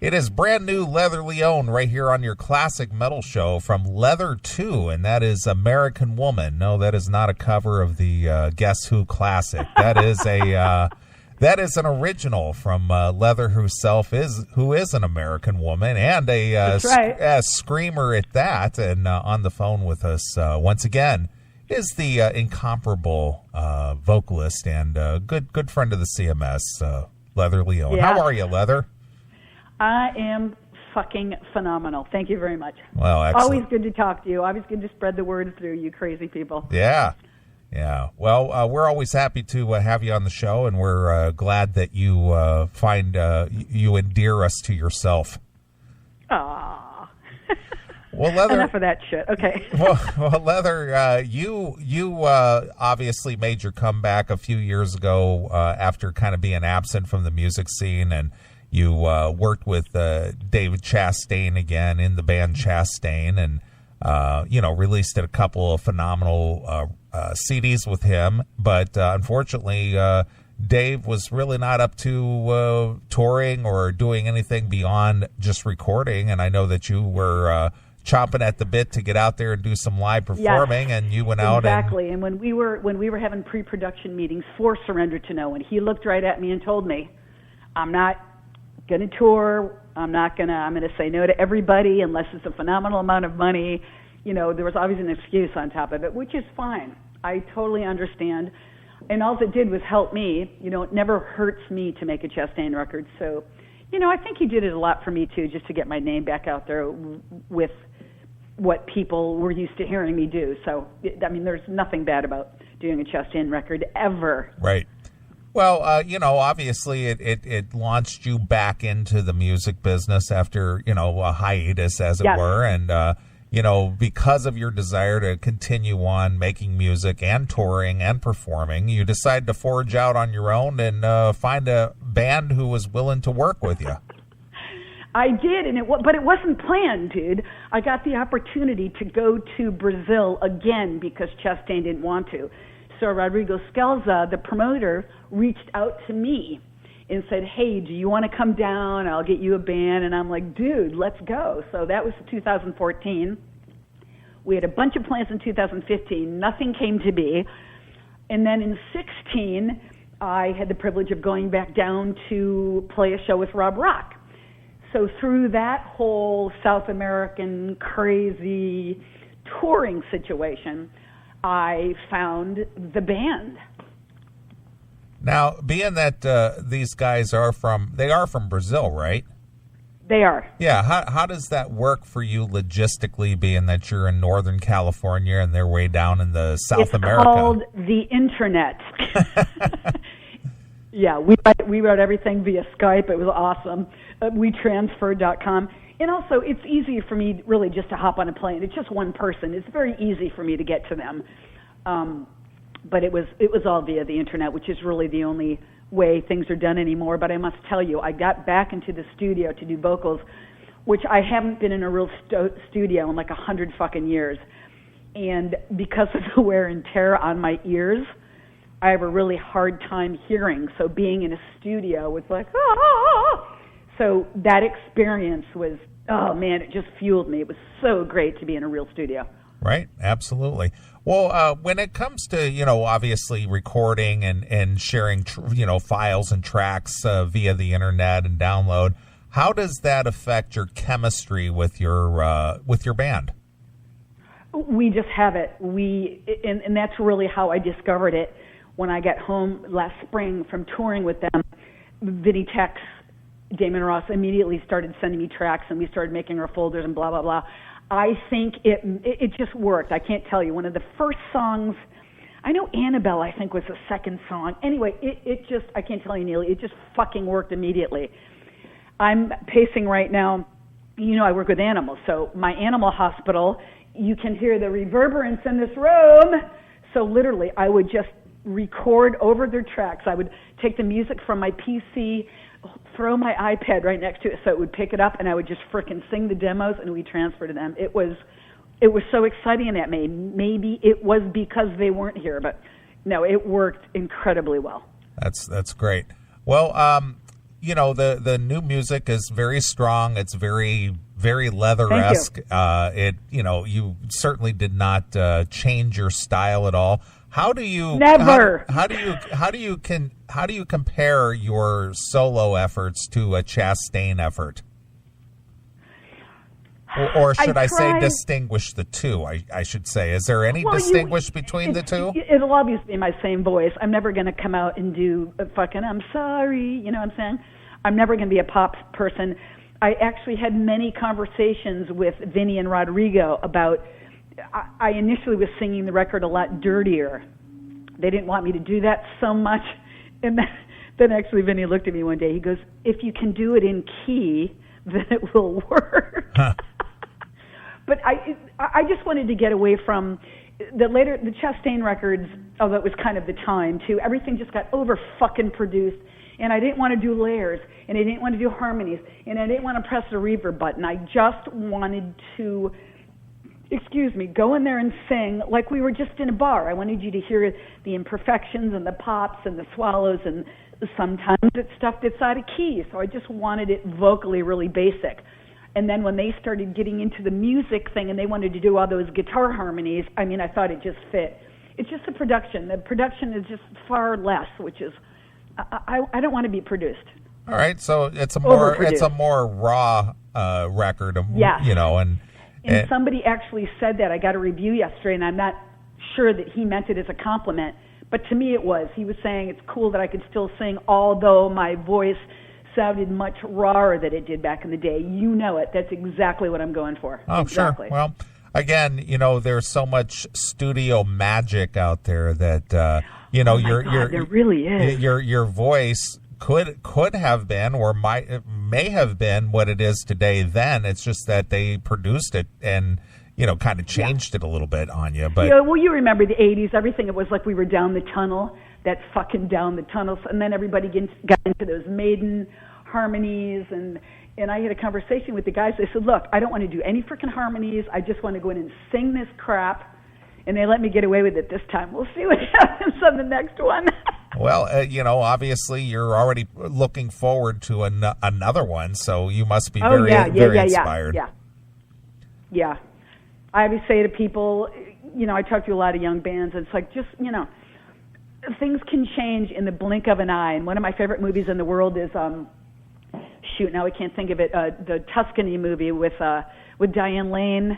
It is brand new Leather Leone right here on your classic metal show from Leather 2, and that is American Woman. No, that is not a cover of the Guess Who classic. That is that is an original from Leather herself, who is an American woman and a screamer at that. And on the phone with us once again is the incomparable vocalist and good friend of the CMS, Leather Leone. Yeah. How are you, Leather? I am fucking phenomenal. Thank you very much. Well, excellent. Always good to talk to you. Always good to spread the word through you crazy people. Yeah. Well, we're always happy to have you on the show, and we're glad that you you endear us to yourself. Aww. Well, Leather. Enough of that shit. Okay. well, Leather, you obviously made your comeback a few years ago after kind of being absent from the music scene, and you worked with David Chastain again in the band Chastain, and released a couple of phenomenal CDs with him. But unfortunately, Dave was really not up to touring or doing anything beyond just recording. And I know that you were chomping at the bit to get out there and do some live performing. Yes, and you went out exactly. And when we were having pre-production meetings for Surrender to No, and he looked right at me and told me, "I'm not going to tour. I'm going to say no to everybody unless it's a phenomenal amount of money." There was always an excuse on top of it, which is fine. I totally understand. And all it did was help me. It never hurts me to make a Chastain record. So, I think he did it a lot for me too, just to get my name back out there with what people were used to hearing me do. So, there's nothing bad about doing a Chastain record ever. Right. Well, obviously it launched you back into the music business after, a hiatus, as it were. And, because of your desire to continue on making music and touring and performing, you decided to forge out on your own and find a band who was willing to work with you. I did, but it wasn't planned, dude. I got the opportunity to go to Brazil again because Chastain didn't want to. So Rodrigo Scelza, the promoter, reached out to me and said, "Hey, do you want to come down? I'll get you a band." And I'm like, "Dude, let's go." So that was 2014. We had a bunch of plans in 2015. Nothing came to be. And then in 16, I had the privilege of going back down to play a show with Rob Rock. So through that whole South American crazy touring situation, I found the band. Now, being that these guys are from Brazil, right? They are. Yeah. How does that work for you logistically, being that you're in Northern California and they're way down in the South America? It's called the internet. Yeah, we wrote everything via Skype. It was awesome. WeTransfer.com. And also, it's easy for me really just to hop on a plane. It's just one person. It's very easy for me to get to them. But it was all via the internet, which is really the only way things are done anymore. But I must tell you, I got back into the studio to do vocals, which I haven't been in a real studio in like 100 fucking years. And because of the wear and tear on my ears, I have a really hard time hearing. So being in a studio was like, ah. So that experience was, oh man, it just fueled me. It was so great to be in a real studio. Right, absolutely. Well, when it comes to, obviously recording and sharing, files and tracks via the internet and download, how does that affect your chemistry with your band? We just have it. And that's really how I discovered it. When I got home last spring from touring with them, Vinny Tex, Damon Ross immediately started sending me tracks, and we started making our folders and blah, blah, blah. I think it just worked. I can't tell you. One of the first songs, I know Annabelle, I think, was the second song. Anyway, it just, I can't tell you, Neil, it just fucking worked immediately. I'm pacing right now. I work with animals, so my animal hospital, you can hear the reverberance in this room. So literally, I would just record over their tracks. I would take the music from my PC, throw my iPad right next to it so it would pick it up, and I would just frickin' sing the demos, and we transfer to them. It was so exciting, and that maybe it was because they weren't here, but no, it worked incredibly well. That's great. Well, the new music is very strong. It's very, very Leather-esque. You certainly did not change your style at all. How do you never? How do you compare your solo efforts to a Chastain effort? Or should I say distinguish the two, I should say. Is there any distinguish between the two? It'll always be my same voice. I'm never going to come out and do a fucking I'm sorry, you know what I'm saying? I'm never going to be a pop person. I actually had many conversations with Vinny and Rodrigo about, I initially was singing the record a lot dirtier. They didn't want me to do that so much. And then actually Vinny looked at me one day. He goes, if you can do it in key, then it will work. Huh. But I just wanted to get away from the Chastain records, although it was kind of the time too. Everything just got over fucking produced, and I didn't want to do layers, and I didn't want to do harmonies, and I didn't want to press the reverb button. I just wanted to, go in there and sing like we were just in a bar. I wanted you to hear the imperfections and the pops and the swallows, and sometimes it's stuff that's out of key. So I just wanted it vocally really basic. And then when they started getting into the music thing and they wanted to do all those guitar harmonies, I thought it just fit. It's just the production. The production is just far less, which is, I don't want to be produced. All right, so it's a more raw record, yeah. And somebody actually said that. I got a review yesterday, and I'm not sure that he meant it as a compliment, but to me it was. He was saying it's cool that I could still sing, although my voice sounded much rawer than it did back in the day. You know it. That's exactly what I'm going for. Oh, exactly. Sure. Well, again, there's so much studio magic out there that there really is. Your voice could have been or may have been what it is today. Then it's just that they produced it and kind of changed it a little bit on you. But you remember the '80s? Everything, it was like we were down the tunnel. That's fucking down the tunnel. And then everybody got into those Maiden harmonies, and I had a conversation with the guys. They said, look, I don't want to do any freaking harmonies. I just want to go in and sing this crap. And they let me get away with it this time. We'll see what happens on the next one. Well, obviously you're already looking forward to another one, so you must be very inspired. Yeah. I always say to people, I talk to a lot of young bands, and it's like, just, things can change in the blink of an eye. And one of my favorite movies in the world is, now I can't think of it, the Tuscany movie with Diane Lane.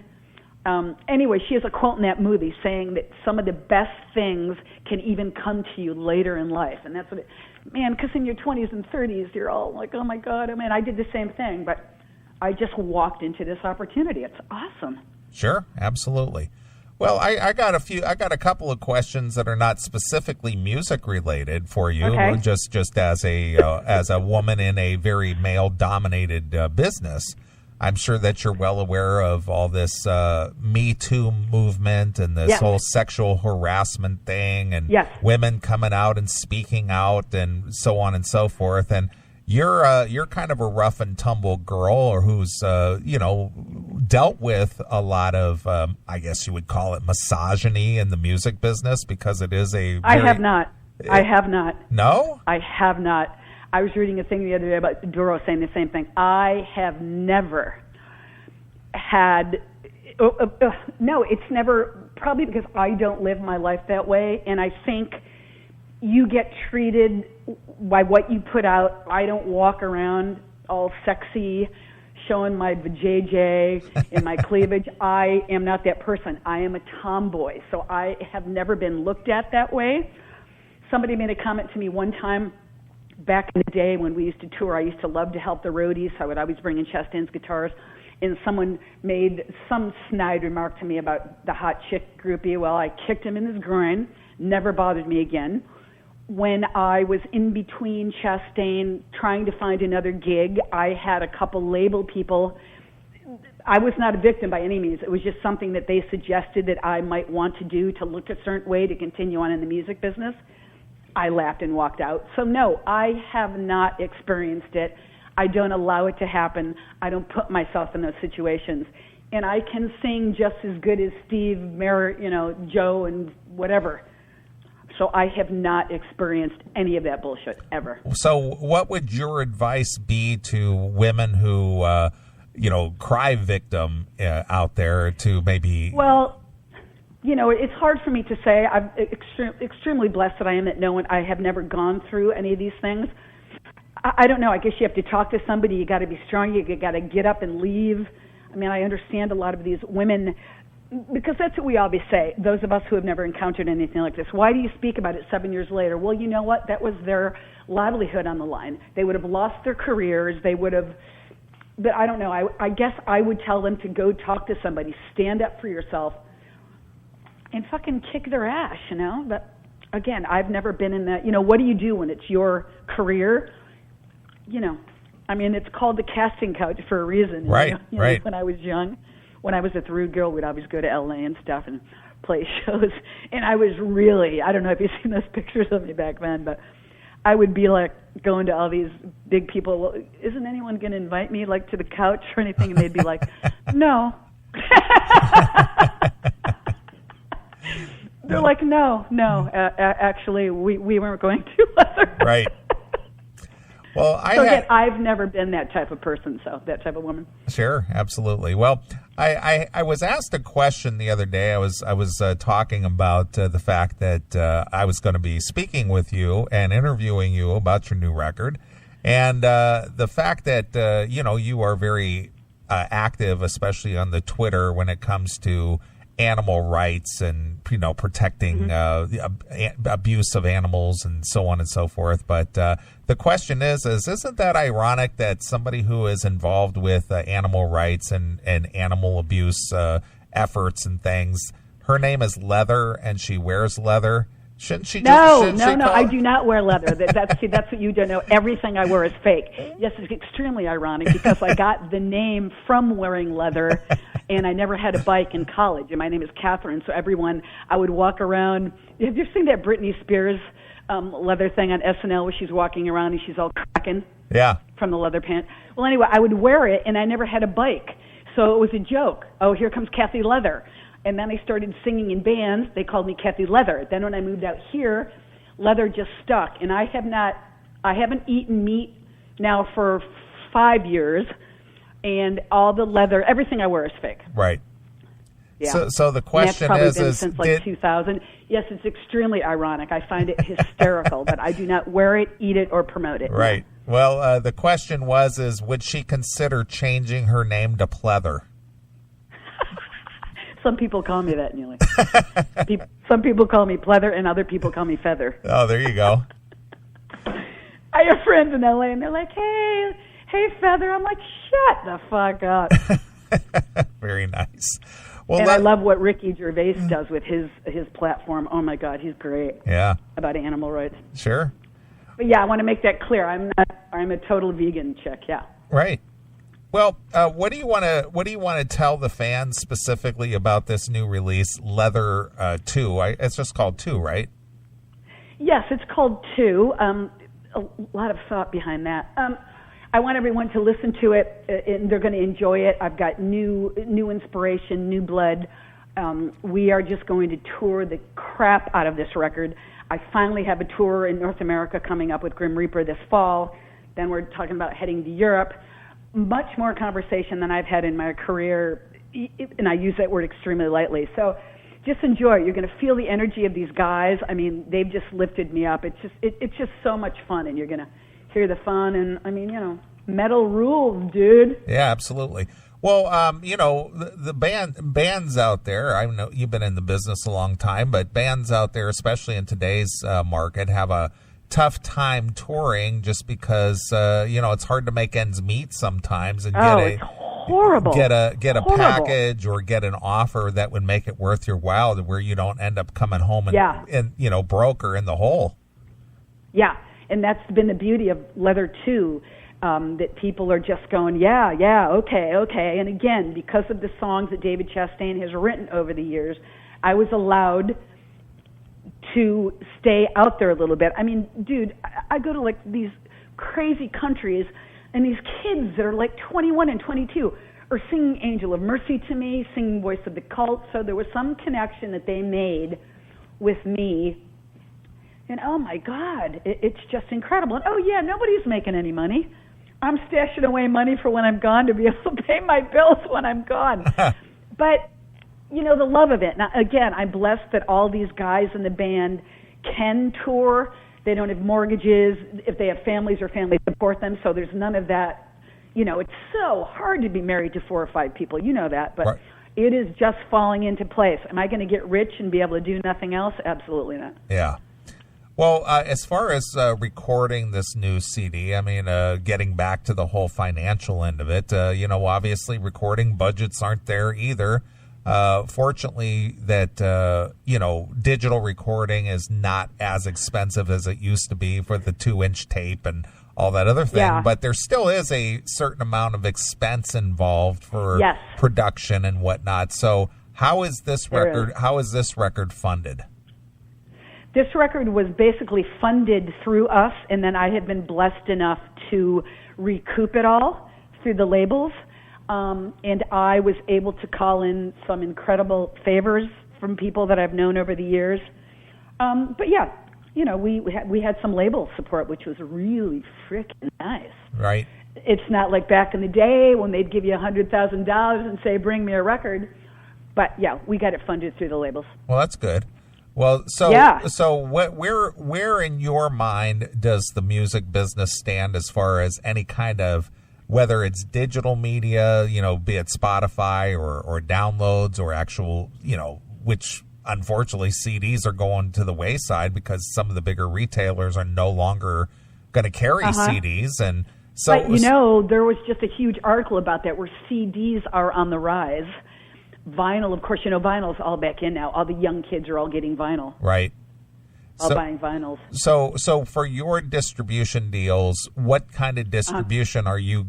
Anyway, she has a quote in that movie saying that some of the best things can even come to you later in life. And that's what because in your 20s and 30s, you're all like, oh my God, I did the same thing, but I just walked into this opportunity. It's awesome. Sure, absolutely. Well, I got a couple of questions that are not specifically music related for you, okay. just as a woman in a very male dominated business. I'm sure that you're well aware of all this Me Too movement and this whole sexual harassment thing and women coming out and speaking out and so on and so forth. And you're kind of a rough and tumble girl, or who's dealt with a lot of I guess you would call it misogyny in the music business, because it is a. I have not. No? I have not. I was reading a thing the other day about Duro saying the same thing. I have never had. No, it's never. Probably because I don't live my life that way, and I think you get treated by what you put out. I don't walk around all sexy, showing my vajayjay and my cleavage. I am not that person. I am a tomboy, so I have never been looked at that way. Somebody made a comment to me one time back in the day when we used to tour. I used to love to help the roadies. I would always bring in Chastain's guitars. And someone made some snide remark to me about the hot chick groupie. Well, I kicked him in his groin. Never bothered me again. When I was in between Chastain trying to find another gig, I had a couple label people. I was not a victim by any means. It was just something that they suggested that I might want to do to look a certain way to continue on in the music business. I laughed and walked out. So no, I have not experienced it. I don't allow it to happen. I don't put myself in those situations. And I can sing just as good as Steve, Joe, and whatever. So I have not experienced any of that bullshit ever. So what would your advice be to women who, cry victim out there to maybe... Well, it's hard for me to say. I'm extremely blessed that I am that I have never gone through any of these things. I don't know. I guess you have to talk to somebody. You got to be strong. You got to get up and leave. I mean, I understand a lot of these women, because that's what we always say, those of us who have never encountered anything like this. Why do you speak about it 7 years later? Well, you know what? That was their livelihood on the line. They would have lost their careers. They would have, but I don't know. I guess I would tell them to go talk to somebody, stand up for yourself, and fucking kick their ass, But again, I've never been in that. What do you do when it's your career? I mean, it's called the casting couch for a reason. Right, right. When I was young, when I was a Rude Girl, we'd always go to L.A. and stuff and play shows. And I was really, I don't know if you've seen those pictures of me back then, but I would be like going to all these big people. Well, isn't anyone going to invite me like to the couch or anything? And they'd be like, no. They're like, no. Actually, we weren't going to. Right. Well, I've never been that type of person, so that type of woman. Sure, absolutely. Well, I was asked a question the other day. I was talking about the fact that I was going to be speaking with you and interviewing you about your new record, and the fact that you are very active, especially on the Twitter when it comes to animal rights and protecting abuse of animals and so on and so forth. But the question is isn't that ironic that somebody who is involved with animal rights and animal abuse efforts and things, her name is Leather and she wears leather? Shouldn't she? No, I do not wear leather. That's what you don't know. Everything I wear is fake. Yes, it's extremely ironic because I got the name from wearing leather, and I never had a bike in college. And my name is Catherine, so I would walk around. Have you seen that Britney Spears leather thing on SNL where she's walking around and she's all cracking? Yeah. From the leather pants. Well, anyway, I would wear it, and I never had a bike, so it was a joke. Oh, here comes Kathy Leather. And then I started singing in bands. They called me Kathy Leather. Then when I moved out here, leather just stuck. And I haven't eaten meat now for 5 years. And all the leather, everything I wear is fake. Right. Yeah. So the question is since 2000. Yes, it's extremely ironic. I find it hysterical, but I do not wear it, eat it, or promote it. Right. Well, the question is would she consider changing her name to Pleather? Some people call me that, Neely. Some people call me Pleather, and other people call me Feather. Oh, there you go. I have friends in L.A., and they're like, hey, Feather. I'm like, shut the fuck up. Very nice. Well, and I love what Ricky Gervais does with his platform. Oh, my God, he's great. Yeah. About animal rights. Sure. But, yeah, I want to make that clear. I'm a total vegan chick, yeah. Right. Well, what do you want to tell the fans specifically about this new release, Leather 2? It's just called 2, right? Yes, it's called 2. A lot of thought behind that. I want everyone to listen to it, and they're going to enjoy it. I've got new inspiration, new blood. We are just going to tour the crap out of this record. I finally have a tour in North America coming up with Grim Reaper this fall. Then we're talking about heading to Europe. Much more conversation than I've had in my career, and I use that word extremely lightly. So just enjoy it. You're going to feel the energy of these guys. I mean, they've just lifted me up. It's just so much fun, and you're going to hear the fun. And, I mean, metal rules, dude. Yeah, absolutely. Well, the bands out there, I know you've been in the business a long time, but bands out there, especially in today's market, have a tough time touring just because it's hard to make ends meet sometimes and it's horrible. Get a package or get an offer that would make it worth your while, to where you don't end up coming home and broke or in the hole. Yeah, and that's been the beauty of Leather 2, that people are just going, okay. And again, because of the songs that David Chastain has written over the years, I was allowed to stay out there a little bit. I mean, dude, I go to like these crazy countries, and these kids that are like 21 and 22 are singing Angel of Mercy to me, singing Voice of the Cult. So there was some connection that they made with me And oh my God, it's just incredible. And oh yeah, nobody's making any money. I'm stashing away money for when I'm gone to be able to pay my bills when I'm gone. But, you know, the love of it. Now, again, I'm blessed that all these guys in the band can tour. They don't have mortgages. If they have families, or families support them. So there's none of that. You know, it's so hard to be married to 4 or 5 people. You know that. But it is just falling into place. Am I going to get rich and be able to do nothing else? Absolutely not. Yeah. Well, as far as recording this new CD, I mean, getting back to the whole financial end of it, you know, obviously recording budgets aren't there either. Fortunately, that, you know, digital recording is not as expensive as it used to be for the 2-inch tape and all that other thing. Yeah. But there still is a certain amount of expense involved for production and whatnot. So how is this record? How is this record funded? This record was basically funded through us, and then I had been blessed enough to recoup it all through the labels. And I was able to call in some incredible favors from people that I've known over the years. But yeah, you know, we had some label support, which was really freaking nice. Right. It's not like back in the day when they'd give you $100,000 and say, "Bring me a record." But yeah, we got it funded through the labels. Well, that's good. Well, so where in your mind does the music business stand as far as any kind of, whether it's digital media, you know, be it Spotify or downloads or actual, you know, which unfortunately CDs are going to the wayside because some of the bigger retailers are no longer going to carry CDs. And so, but, you know, there was just a huge article about that where CDs are on the rise. Vinyl, of course, you know, vinyl's all back in now. All the young kids are all getting vinyl. Right. All buying vinyls. So for your distribution deals, what kind of distribution are you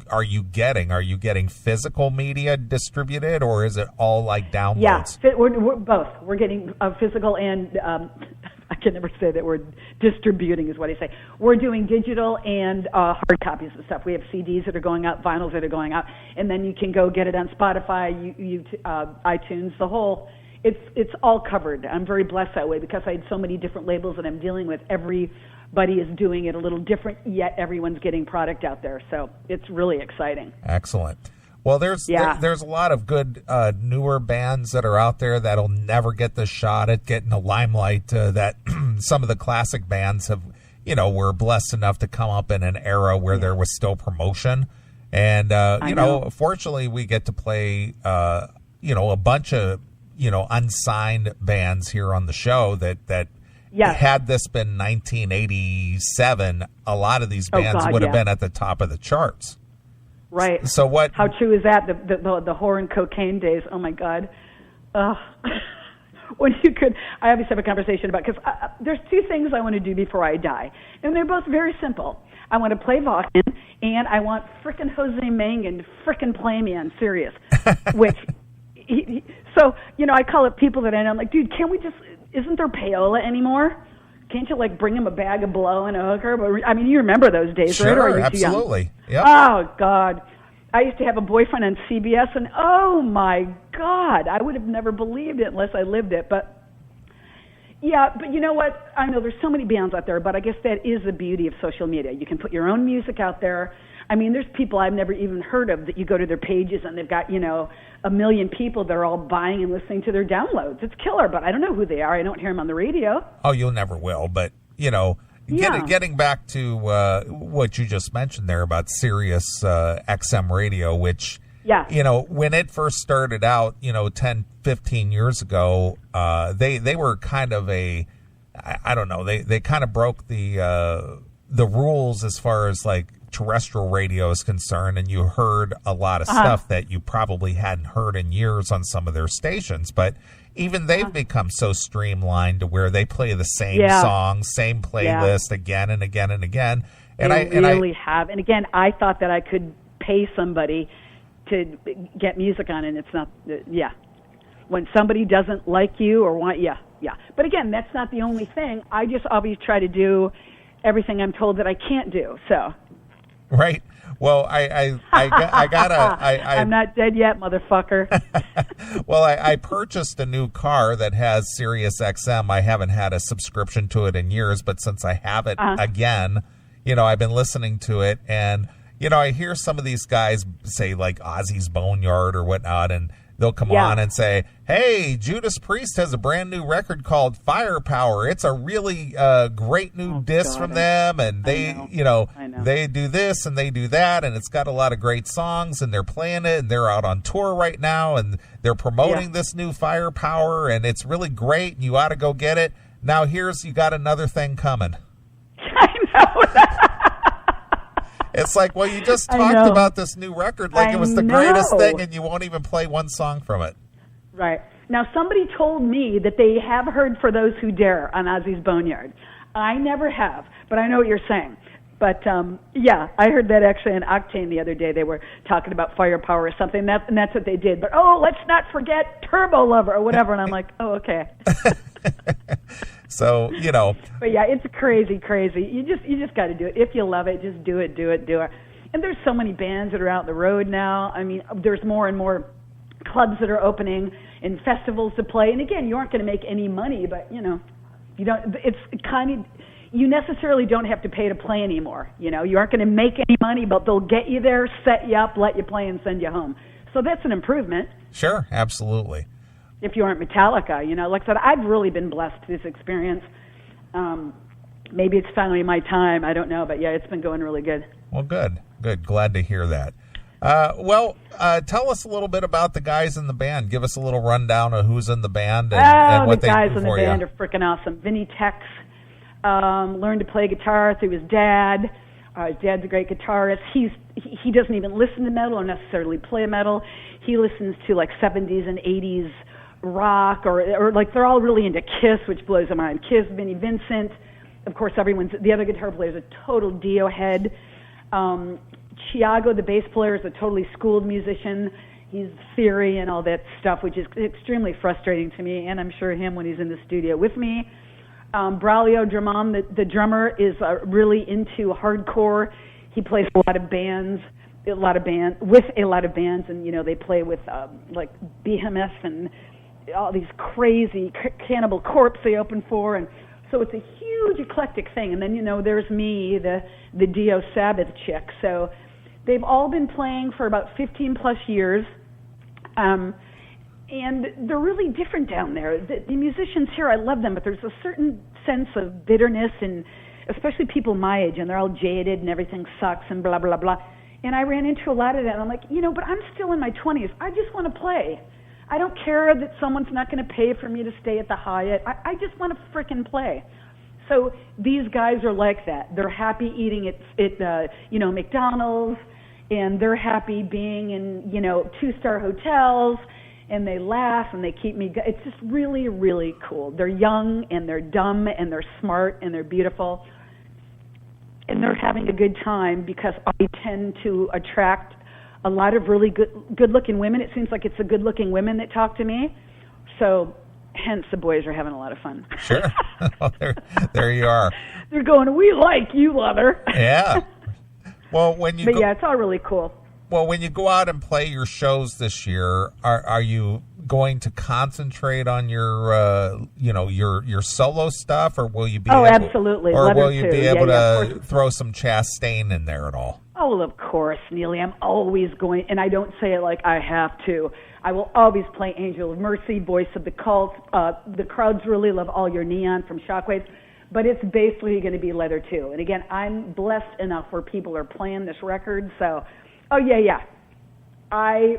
getting? Are you getting physical media distributed, or is it all like downloads? Yeah, we're both. We're getting physical and I can never say that word. Distributing is what I say. We're doing digital and hard copies of stuff. We have CDs that are going out, vinyls that are going out, and then you can go get it on Spotify, iTunes, the whole. It's all covered. I'm very blessed that way because I had so many different labels that I'm dealing with. Everybody is doing it a little different, yet everyone's getting product out there. So it's really exciting. Excellent. Well, there's a lot of good newer bands that are out there that'll never get the shot at getting the limelight that some of the classic bands have, you know, were blessed enough to come up in an era where there was still promotion. And, you know, fortunately we get to play, you know, a bunch of, you know, unsigned bands here on the show that had this been 1987, a lot of these bands would have been at the top of the charts. Right. So what? How true is that? The whore and cocaine days. Oh my God. When you could, I always have a conversation about, because there's 2 things I want to do before I die, and they're both very simple. I want to play Vocalist, and I want frickin' Jose Mangan to frickin' play me on Sirius, which. So, you know, I call it people that I know. I'm like, dude, can't we just? Isn't there payola anymore? Can't you like bring him a bag of blow and a hooker? But I mean, you remember those days, right? Or are you absolutely. Too young? Yep. Oh God, I used to have a boyfriend on CBS, and oh my God, I would have never believed it unless I lived it. But yeah, but you know what? I know there's so many bands out there, but I guess that is the beauty of social media. You can put your own music out there. I mean, there's people I've never even heard of that you go to their pages and they've got, you know, 1 million people that are all buying and listening to their downloads. It's killer, but I don't know who they are. I don't hear them on the radio. Oh, you'll never will. But, you know, getting back to what you just mentioned there about Sirius XM radio, which, you know, when it first started out, you know, 10, 15 years ago, they were kind of I don't know, they kind of broke the rules as far as like terrestrial radio is concerned, and you heard a lot of stuff that you probably hadn't heard in years on some of their stations. But even they've become so streamlined to where they play the same song, same playlist again and again and again. And they really have. And again, I thought that I could pay somebody to get music on, and it's not. When somebody doesn't like you or want, But again, that's not the only thing. I just always try to do everything I'm told that I can't do. So. Right. Well, I gotta. I'm not dead yet, motherfucker. Well, I purchased a new car that has Sirius XM. I haven't had a subscription to it in years, but since I have it again, I've been listening to it, and I hear some of these guys say like Ozzy's Boneyard or whatnot, and they'll come on and say, hey, Judas Priest has a brand new record called Firepower. It's a really great new disc from them, and they, they do this and they do that, and it's got a lot of great songs, and they're playing it, and they're out on tour right now, and they're promoting this new Firepower, and it's really great, and you ought to go get it. Now you got another thing coming. I know that. It's like, well, you just talked about this new record like it was the greatest thing, and you won't even play one song from it. Right. Now, somebody told me that they have heard For Those Who Dare on Ozzy's Boneyard. I never have, but I know what you're saying. But, I heard that actually in Octane the other day. They were talking about Firepower or something, and that's what they did. But, let's not forget Turbo Lover or whatever. And I'm like, okay. So, But yeah, it's crazy. You just got to do it. If you love it, just do it. And there's so many bands that are out on the road now. I mean, there's more and more clubs that are opening and festivals to play. And again, you aren't going to make any money, but you don't. It's kind of, you necessarily don't have to pay to play anymore. You aren't going to make any money, but they'll get you there, set you up, let you play, and send you home. So that's an improvement. Sure, absolutely. If you aren't Metallica, like I said, I've really been blessed with this experience. Maybe it's finally my time. I don't know, but yeah, it's been going really good. Well, good. Glad to hear that. Tell us a little bit about the guys in the band. Give us a little rundown of who's in the band and what they do for you. The guys in the band are freaking awesome. Vinny Tex learned to play guitar through his dad. His dad's a great guitarist. He doesn't even listen to metal or necessarily play metal. He listens to like 70s and 80s rock or like they're all really into Kiss, which blows my mind. Kiss, Vinnie Vincent. Of course, the other guitar player is a total Dio head. Chiago, the bass player, is a totally schooled musician. He's theory and all that stuff, which is extremely frustrating to me, and I'm sure him when he's in the studio with me. Braulio Drummond, the drummer, is really into hardcore. He plays a lot of bands, and they play with like Behemoth and all these crazy Cannibal Corpse they open for, and so it's a huge eclectic thing. And then there's me, the Dio Sabbath chick. So they've all been playing for about 15 plus years, and they're really different down there. The musicians here, I love them, but there's a certain sense of bitterness, and especially people my age, and they're all jaded and everything sucks and blah blah blah. And I ran into a lot of that, and I'm like, but I'm still in my 20s. I just want to play. I don't care that someone's not going to pay for me to stay at the Hyatt. I just want to frickin' play. So these guys are like that. They're happy eating at McDonald's, and they're happy being in 2-star hotels, and they laugh and they keep me. It's just really, really cool. They're young and they're dumb and they're smart and they're beautiful, and they're having a good time because I tend to attract a lot of really good-looking women. It seems like it's the good-looking women that talk to me. So, hence, the boys are having a lot of fun. Sure. Well, there you are. They're going, we like you, lover. Yeah. Well, it's all really cool. Well, when you go out and play your shows this year, are you going to concentrate on your solo stuff, or will you be absolutely. Or will you be able to throw some Chastain in there at all? Oh, well, of course, Neely. I'm always going, and I don't say it like I have to. I will always play Angel of Mercy, Voice of the Cult. The crowds really love All Your Neon from Shockwaves, but it's basically going to be Leather too. And again, I'm blessed enough where people are playing this record. So, I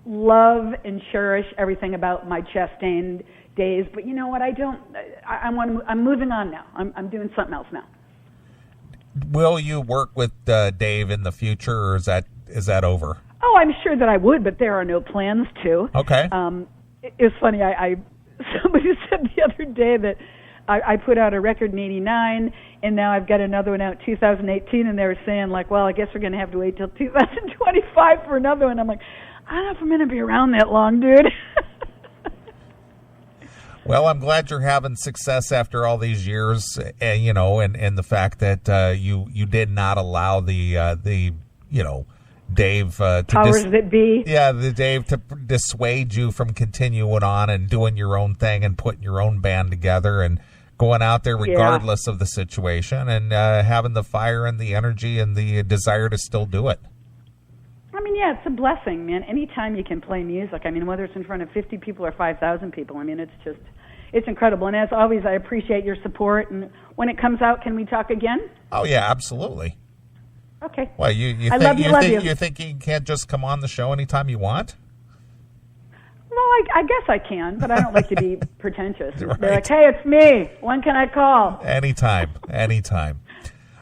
love and cherish everything about my Chastain days. But you know what? I'm moving on now. I'm doing something else now. Will you work with Dave in the future, or is that over? Oh, I'm sure that I would, but there are no plans to. Okay. It's funny. Somebody said the other day that I put out a record in '89, and now I've got another one out in 2018, and they were saying like, well, I guess we're going to have to wait till 2025 for another one. I'm like, I don't know if I'm going to be around that long, dude. Well, I'm glad you're having success after all these years, and the fact that you did not allow the Dave powers that be. Yeah, the Dave to dissuade you from continuing on and doing your own thing and putting your own band together and going out there regardless of the situation and having the fire and the energy and the desire to still do it. I mean, yeah, it's a blessing, man. Anytime you can play music, I mean, whether it's in front of 50 people or 5,000 people, I mean, it's incredible. And as always, I appreciate your support. And when it comes out, can we talk again? Oh, yeah, absolutely. Okay. Well, you think you can't just come on the show anytime you want? Well, I guess I can, but I don't like to be pretentious. Right. They're like, hey, it's me. When can I call? Anytime.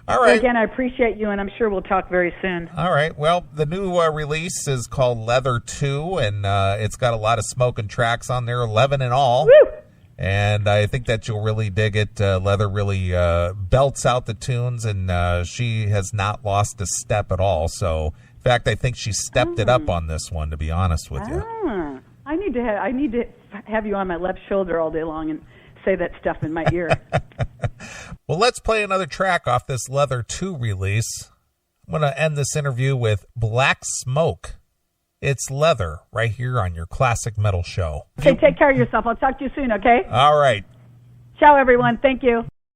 All right. Again, I appreciate you, and I'm sure we'll talk very soon. All right. Well, the new release is called Leather 2, and it's got a lot of smoking tracks on there, 11 in all. Woo! And I think that you'll really dig it. Leather really belts out the tunes, and she has not lost a step at all. So, in fact, I think she stepped it up on this one, to be honest with you. I need to have you on my left shoulder all day long and say that stuff in my ear. Well, let's play another track off this Leather 2 release. I'm going to end this interview with Black Smoke. It's Leather right here on your Classic Metal Show. Okay, take care of yourself. I'll talk to you soon, okay? All right. Ciao, everyone. Thank you.